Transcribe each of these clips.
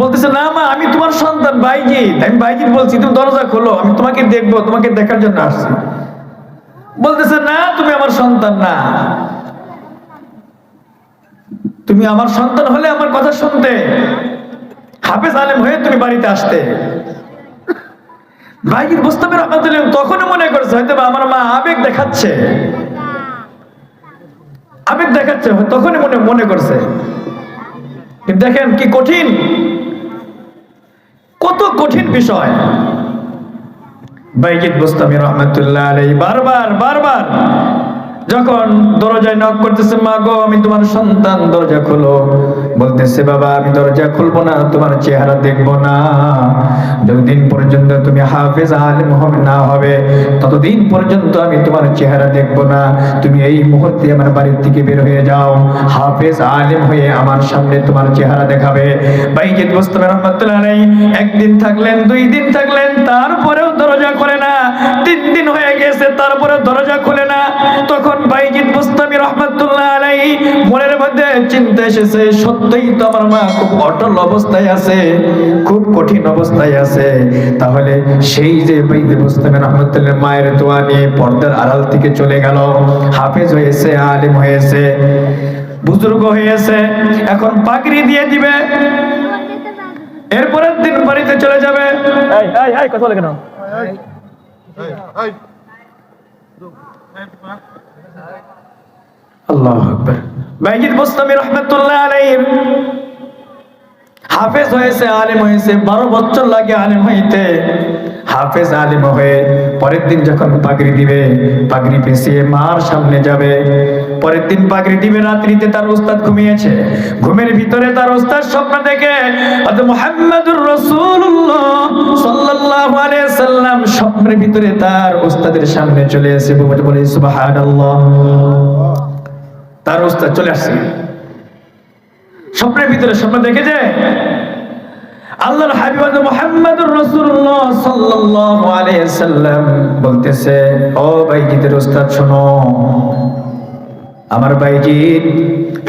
বলতেছে না মা আমি তোমার সন্তান বাইজিৎ, আমি বাইজিৎ বলছি তুমি দরজা খোলো, আমি তোমাকে দেখবো, তোমাকে দেখার জন্য আসছি। বলতেছে না তুমি আমার সন্তান না, তুমি আমার সন্তান হলে আমার কথা শুনতে, হাফেজ আলেম হয়ে তুমি বাড়িতে আসতে। বাইজিৎ বুস্তামি রহমাতুল্লাহ তখনও মনে করছে হয়তো আমার মা আবেগ দেখাচ্ছে, আবেগ দেখাচ্ছে, তখনই মনে করছে। কিন্তু দেখেন কি কঠিন, কত কঠিন বিষয়। বাইজিৎ বুস্তামি রহমাতুল্লাহ আলাইহি বারবার যখন দরজায় নক করতেছে, মা গো আমি তোমার সন্তান, দরজা খোলো। বলতেছে বাবা আমি দরজা খুলবো না, তোমার চেহারা দেখবো না, যতদিন পর্যন্ত তুমি হাফেজ আলেম না হবে ততদিন পর্যন্ত আমি তোমার চেহারা দেখবো না। তুমি এই মুহূর্তে আমার বাড়ির থেকে বের হয়ে যাও, হাফেজ আলেম হয়ে আমার সামনে তোমার চেহারা দেখাবে। বাইজিৎ বুস্তামি রহমাতুল্লাহ আলাইহি একদিন থাকলেন, 2 দিন থাকলেন, তারপরেও দরজা খোলে না। 3 দিন হয়ে গেছে, তারপরে দরজা খোলে না। তখন বাইজিৎ বুস্তামি রহমাতুল্লাহ আলাইহি মনের মধ্যে চিন্তা এসেছে, সত্যই তো আমার মা খুব অটল অবস্থায় আছে, খুব কঠিন অবস্থায় আছে। তাহলে সেই যে বাইজিৎ বুস্তামি রহমাতুল্লাহ মায়ের দোয়া নিয়ে পর্দার আড়াল থেকে চলে গেল, হাফেজ হয়েছে, আলেম হয়েছে, বুজুর্গ হয়েছে, এখন পাগড়ি দিয়ে দিবে, এরপরের দিন বাড়িতে চলে যাবে। কথা বলে কেন? আল্লাহু আকবার। বাইজিৎ বুস্তামি রাহমাতুল্লাহ আলাইহি হাফেজ হয়েছে, আলেম হয়েছে, 12 বছর লাগে আলেম হইতে। হাফেজ আলেম হয়ে পরের দিন যখন পাগড়ি দিবে, পাগড়ি পেঁচিয়ে মার সামনে যাবে। পরের দিন পাগড়ি দিবে, রাত্রিতে তার উস্তাদ ঘুমিয়েছে, ঘুমের ভিতরে তার উস্তাদ স্বপ্ন দেখে মুহাম্মাদুর রাসূলুল্লাহ সাল্লাল্লাহু আলাইহি সাল্লাম স্বপ্নের ভিতরে তার উস্তাদের সামনে চলে এসে বলে সুবহানাল্লাহ, তার উস্তাদ চলে আসছে স্বপ্নের ভিতরে। স্বপ্ন দেখে যে আল্লাহর হাবিব মুহাম্মাদুর রাসূলুল্লাহ সাল্লাল্লাহু আলাইহি সাল্লাম বলতেছে, ও বাইজিতের উস্তাদ শোনো, আমার বাইজিৎ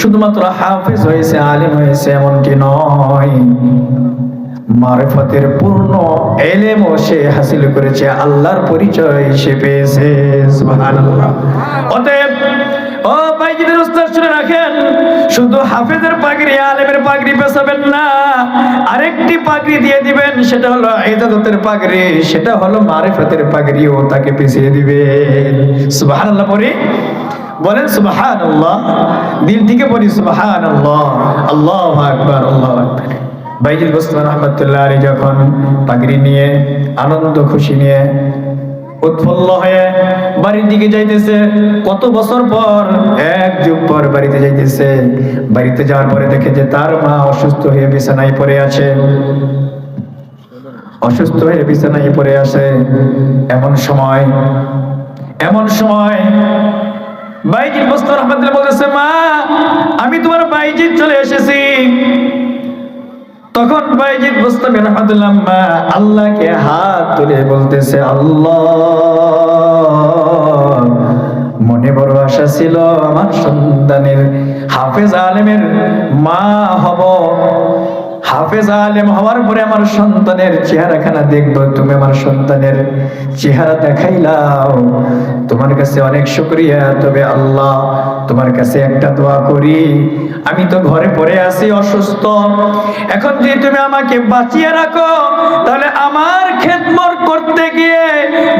শুধুমাত্র হাফেজ হয়েছে, আলেম হয়েছে এমনটি নয়, মারিফতের পূর্ণ ইলমও সে হাসিল করেছে, আল্লাহর পরিচয় সে পেয়েছে। সুবহানাল্লাহ। অতএব ও বাইজিদের উস্তাদ শুনে রাখেন, শুধু হাফেজের পাগড়ি, আলেমের পাগড়ি পেছাবেন না, আরেকটি পাগড়ি দিয়ে দিবেন, সেটা হলো ইজাজতের পাগড়ি, সেটা হলো মারিফতের পাগড়িও তাকে পেছিয়ে দিবেন। সুবহানাল্লাহ পড়ি, বলেন সুবহানাল্লাহ, দিল থেকে পড়ি সুবহানাল্লাহ, আল্লাহু আকবার, আল্লাহু আকবার। বাইজিৎ বুস্তামি রহমাতুল্লাহ আলাইহি যখন পাগড়ি নিয়ে আনন্দ খুশি নিয়ে উৎফুল্ল হয়ে বাড়ির দিকে যাইতেছে, কত বছর পর, 1 যুগ পর বাড়িতে যাইতেছে। বাড়িতে যাওয়ার পরে দেখে যে তার মা অসুস্থ হয়ে বিছানায় পড়ে আছে, অসুস্থ হয়ে বিছানায় পড়ে আছে। এমন সময় বাইজিৎ বুস্তামি রহমাতুল্লাহ বলতেছে, মা আমি তোমার বাইজিৎ চলে এসেছি। তখন বাইজিৎ বুস্তামি রহমাতুল্লাহ মা আল্লাহকে হাত তুলে বলতেছে, আল্লাহ, মনে বড় আশা ছিল আমার সন্তানের হাফেজ আলেমের মা হব, হাফেজ আলেম হওয়ার পরে আমার সন্তানের চেহারাখানা দেখবো, তুমি আমার সন্তানের চেহারা দেখাইলাও, তোমার কাছে অনেক শুকরিয়া। তবে আল্লাহ তোমার কাছে একটা দোয়া করি, আমি তো ঘরে পড়ে আছি অসুস্থ, এখন যদি তুমি আমাকে বাঁচিয়ে রাখো তাহলে আমার খেদমত করতে গিয়ে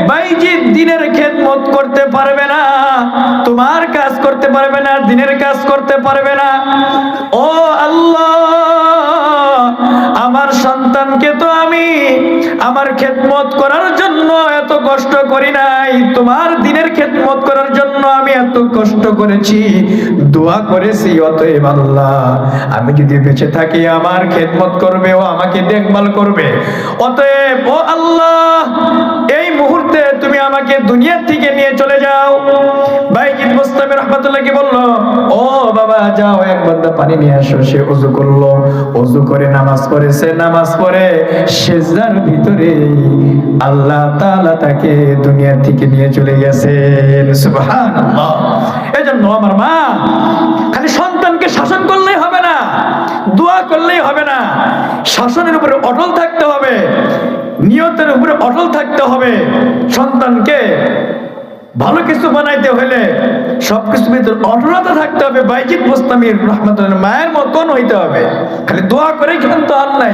বাইজিৎ দিনের খেদমত করতে পারবে না, তোমার কাজ করতে পারবে না, দিনের কাজ করতে পারবে না। ও আল্লাহ, আমার সন্তানকে তো আমি আমার খেদমত করার জন্য এত কষ্ট করি নাই, তোমার দিনের খেদমত করার জন্য আমি এত কষ্ট করেছি, দোয়া করেছি। অতএব আল্লাহ, আমি যদি বেঁচে থাকি আমার খেদমত করবে, ও আমাকে দেখভাল করবে। অতএব ও আল্লাহ, এই মুহূর্তে তুমি আমাকে দুনিয়া থেকে নিয়ে চলে যাও। বাইজিৎ বুস্তামি রহমাতুল্লাহকে বলল, ও বাবা যাও, এক বালতি পানি নিয়ে আসো। সে ওযু করলো, ওযু করে নামাজ পড়েছে, নামাজ পড়ে সিজদার ভিতরে আল্লাহ তাআলা তাকে দুনিয়া থেকে নিয়ে চলে গেছেন। সুবহানাল্লাহ। এজন্য আমার মা খালি সন্তানকে শাসন করলেই হবে না, দোয়া করলেই হবে না, শাসনের উপরে অটল থাকতে হবে, নিয়তের উপরে অটল থাকতে হবে। সন্তানকে ভালো কিছু বানাইতে হলে সবকিছুর ভিতরে অটলতা থাকতে হবে। বাইজিদ বুস্তামির রহমাতুল্লাহ মায়ের মতন হইতে হবে। খালি দোয়া করে ক্ষান্ত হন নাই,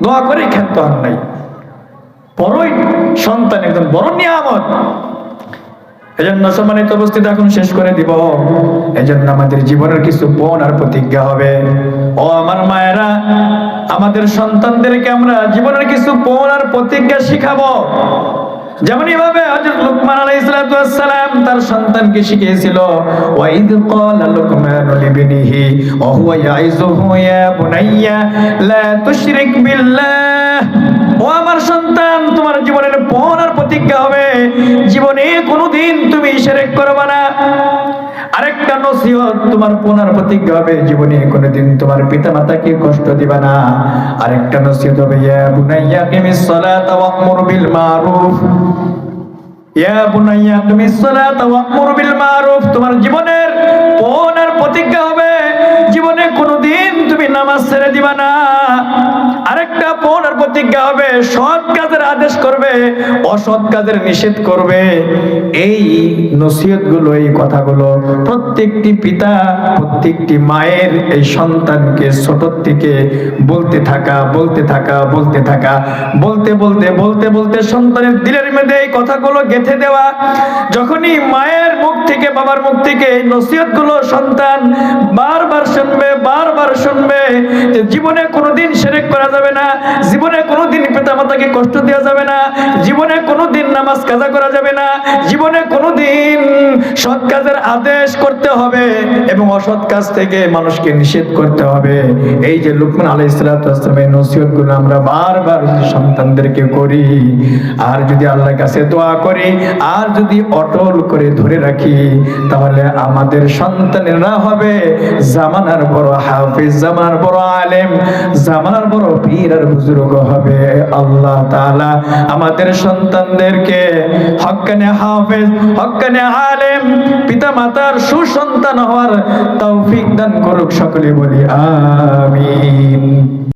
দোয়া করে ক্ষান্ত হন নাই। বড়ই সন্তান একদম বড় নিয়ামত। এজন্য সম্মানিত উপস্থিতি এখন শেষ করে দিব। এজন্য আমাদের জীবনের কিছু পণ আর প্রতিজ্ঞা হবে। ও আমার মায়েরা, আমাদের সন্তানদেরকে আমরা জীবনের কিছু পণ আর প্রতিজ্ঞা শিখাবো। যেমন এইভাবে হযরত লুকমান আলাইহিস সালাম তার সন্তানকে শিখিয়েছিল, ওয়াইদ ক্বালা লুকমানু লিবনিহি ওয়া হুয়া ইয়াইযুহু ইয়া বুনাইয়া লা তুশরিক বিল্লাহ। ও আমার সন্তান, তোমার জীবনের পণ আর প্রতিজ্ঞা হবে, জীবনে কোনোদিন তুমি শিরক করবে না। আরেকটা নসিহত, তোমার পণ আর প্রতিজ্ঞা হবে, জীবনে কোনোদিন তোমার পিতামাতাকে কষ্ট দিবা না। আরেকটা নসিহত হবে, ইয়া বুনাইয়া কিমিস সালাতা ওয়া'মুর বিল মারুফ। ইয়া বুনাইয়া কিমিস সালাতা ওয়া'মুর বিল মারুফ। তোমার জীবনের পণ আর প্রতিজ্ঞা হবে, জীবনে কোনোদিন তুমি নামাজ ছেড়ে দিবা না। আরেকটা পণ আর প্রতিজ্ঞা হবে, সৎ কাজের আদেশ করবে, অসৎ কাজের নিষেধ করবে। এই নসিহতগুলো, এই কথাগুলো প্রত্যেকটি পিতা, প্রত্যেকটি মায়ের এই সন্তানকে ছোট থেকে বলতে থাকা, বলতে থাকা, বলতে থাকা, বলতে বলতে বলতে বলতে সন্তানের দিলের মধ্যে এই কথাগুলো গেঁথে দেওয়া। যখনই মায়ের মুখ থেকে, বাবার মুখ থেকে এই নসিহতগুলো সন্তান বারবার শুনবে, বারবার শুনবে যে জীবনে কোনোদিন শিরক করা যাবে না, জীবনে কোনোদিন পিতামাতাকে কষ্ট দেওয়া যাবে না, জীবনে কোনোদিন নামাজ কাজা করা যাবে না, জীবনে কোনোদিন সৎ কাজের আদেশ করতে হবে এবং অসৎ কাজ থেকে মানুষকে নিষেধ করতে হবে। এই যে লুকমান আলাইহিস সালামের নসিহতগুলো আমরা বারবার সন্তানদেরকে করি, আর যদি আল্লাহর কাছে দোয়া করি, আর যদি অটল করে ধরে রাখি, তাহলে আমাদের সন্তানেরা হবে জামানার বড় হাফেজ, জামানার বড় আলেম, জামানার বড় পীর আর বুজুর্গ হবে। আল্লাহ তাআলা আমাদের সন্তানদেরকে হক্কানে হাফেজ, হক্কানে আলেম, পিতা মাতার সুসন্তান হওয়ার তৌফিক দান করুক। সকলে বলি আমিন।